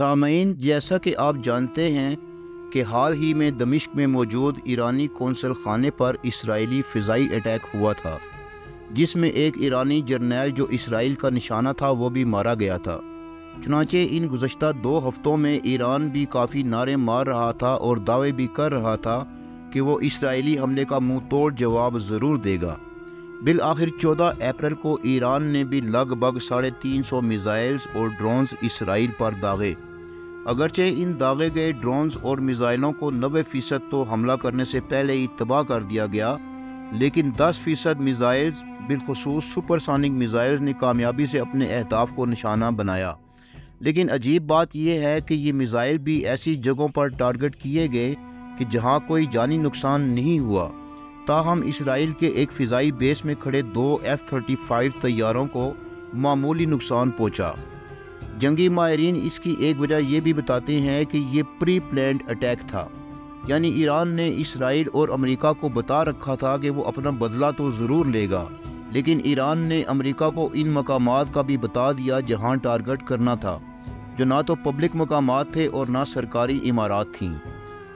سامعین، جیسا کہ آپ جانتے ہیں کہ حال ہی میں دمشق میں موجود ایرانی قونصل خانے پر اسرائیلی فضائی اٹیک ہوا تھا، جس میں ایک ایرانی جرنیل جو اسرائیل کا نشانہ تھا وہ بھی مارا گیا تھا۔ چنانچہ ان گزشتہ 2 ہفتوں میں ایران بھی کافی نعرے مار رہا تھا اور دعوے بھی کر رہا تھا کہ وہ اسرائیلی حملے کا منہ توڑ جواب ضرور دے گا۔ بالآخر 14 اپریل کو ایران نے بھی لگ بھگ 350 میزائلز اور ڈرونز اسرائیل پر داغے۔ اگرچہ ان داغے گئے ڈرونز اور میزائلوں کو 90% تو حملہ کرنے سے پہلے ہی تباہ کر دیا گیا، لیکن 10% میزائلز بالخصوص سپرسونک میزائلز نے کامیابی سے اپنے اہداف کو نشانہ بنایا۔ لیکن عجیب بات یہ ہے کہ یہ میزائل بھی ایسی جگہوں پر ٹارگٹ کیے گئے کہ جہاں کوئی جانی نقصان نہیں ہوا، تاہم اسرائیل کے ایک فضائی بیس میں کھڑے 2 F-35 طیاروں کو معمولی نقصان پہنچا۔ جنگی ماہرین اس کی ایک وجہ یہ بھی بتاتے ہیں کہ یہ پری پلانڈ اٹیک تھا، یعنی ایران نے اسرائیل اور امریکہ کو بتا رکھا تھا کہ وہ اپنا بدلہ تو ضرور لے گا، لیکن ایران نے امریکہ کو ان مقامات کا بھی بتا دیا جہاں ٹارگٹ کرنا تھا، جو نہ تو پبلک مقامات تھے اور نہ سرکاری عمارات تھیں،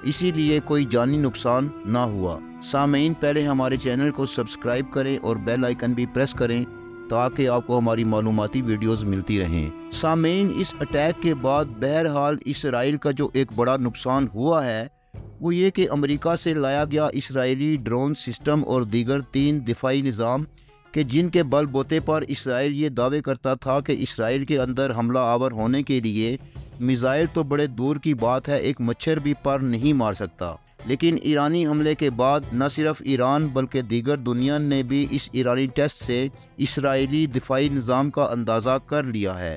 اسی لیے کوئی جانی نقصان نہ ہوا۔ سامعین، پہلے ہمارے چینل کو سبسکرائب کریں اور بیل آئیکن بھی پریس کریں تاکہ آپ کو ہماری معلوماتی ویڈیوز ملتی رہیں۔ سامعین، اس اٹیک کے بعد بہرحال اسرائیل کا جو ایک بڑا نقصان ہوا ہے وہ یہ کہ امریکہ سے لایا گیا اسرائیلی ڈرون سسٹم اور دیگر 3 دفاعی نظام کہ جن کے بل بوتے پر اسرائیل یہ دعوے کرتا تھا کہ اسرائیل کے اندر حملہ آور ہونے کے لیے میزائل تو بڑے دور کی بات ہے، ایک مچھر بھی پر نہیں مار سکتا۔ لیکن ایرانی حملے کے بعد نہ صرف ایران بلکہ دیگر دنیا نے بھی اس ایرانی ٹیسٹ سے اسرائیلی دفاعی نظام کا اندازہ کر لیا ہے،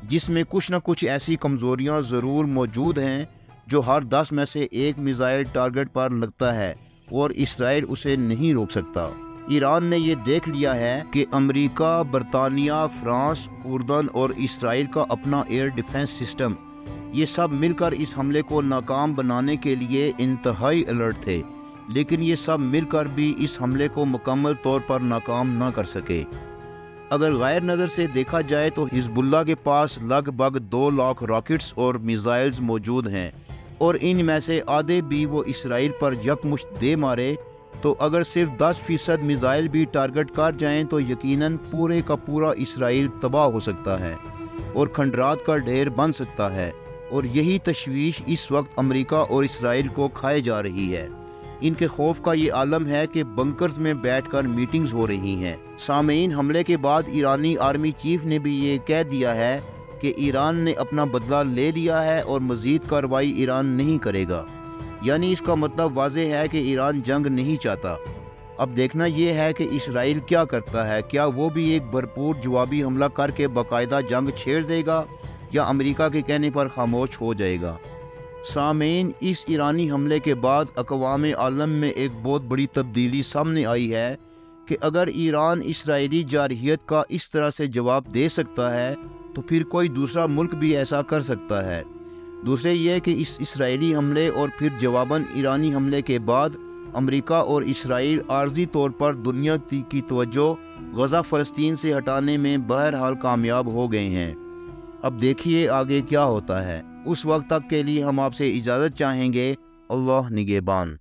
جس میں کچھ نہ کچھ ایسی کمزوریاں ضرور موجود ہیں جو ہر 10 میں سے 1 میزائل ٹارگٹ پر لگتا ہے اور اسرائیل اسے نہیں روک سکتا۔ ایران نے یہ دیکھ لیا ہے کہ امریکہ، برطانیہ، فرانس، اردن اور اسرائیل کا اپنا ایئر ڈیفنس سسٹم، یہ سب مل کر اس حملے کو ناکام بنانے کے لیے انتہائی الرٹ تھے، لیکن یہ سب مل کر بھی اس حملے کو مکمل طور پر ناکام نہ کر سکے۔ اگر غیر نظر سے دیکھا جائے تو حزب اللہ کے پاس لگ بھگ 2 لاکھ راکٹس اور میزائلز موجود ہیں، اور ان میں سے آدھے بھی وہ اسرائیل پر یکمشت دے مارے تو اگر صرف 10% میزائل بھی ٹارگٹ کر جائیں تو یقیناً پورے کا پورا اسرائیل تباہ ہو سکتا ہے اور کھنڈرات کا ڈھیر بن سکتا ہے، اور یہی تشویش اس وقت امریکہ اور اسرائیل کو کھائے جا رہی ہے۔ ان کے خوف کا یہ عالم ہے کہ بنکرز میں بیٹھ کر میٹنگز ہو رہی ہیں۔ سامعین، حملے کے بعد ایرانی آرمی چیف نے بھی یہ کہہ دیا ہے کہ ایران نے اپنا بدلہ لے لیا ہے اور مزید کارروائی ایران نہیں کرے گا، یعنی اس کا مطلب واضح ہے کہ ایران جنگ نہیں چاہتا۔ اب دیکھنا یہ ہے کہ اسرائیل کیا کرتا ہے، کیا وہ بھی ایک بھرپور جوابی حملہ کر کے باقاعدہ جنگ چھیڑ دے گا یا امریکہ کے کہنے پر خاموش ہو جائے گا۔ سامعین، اس ایرانی حملے کے بعد اقوام عالم میں ایک بہت بڑی تبدیلی سامنے آئی ہے کہ اگر ایران اسرائیلی جارحیت کا اس طرح سے جواب دے سکتا ہے تو پھر کوئی دوسرا ملک بھی ایسا کر سکتا ہے۔ دوسرے یہ کہ اس اسرائیلی حملے اور پھر جواباً ایرانی حملے کے بعد امریکہ اور اسرائیل عارضی طور پر دنیا کی توجہ غزہ فلسطین سے ہٹانے میں بہرحال کامیاب ہو گئے ہیں۔ اب دیکھیے آگے کیا ہوتا ہے۔ اس وقت تک کے لیے ہم آپ سے اجازت چاہیں گے۔ اللہ نگہبان۔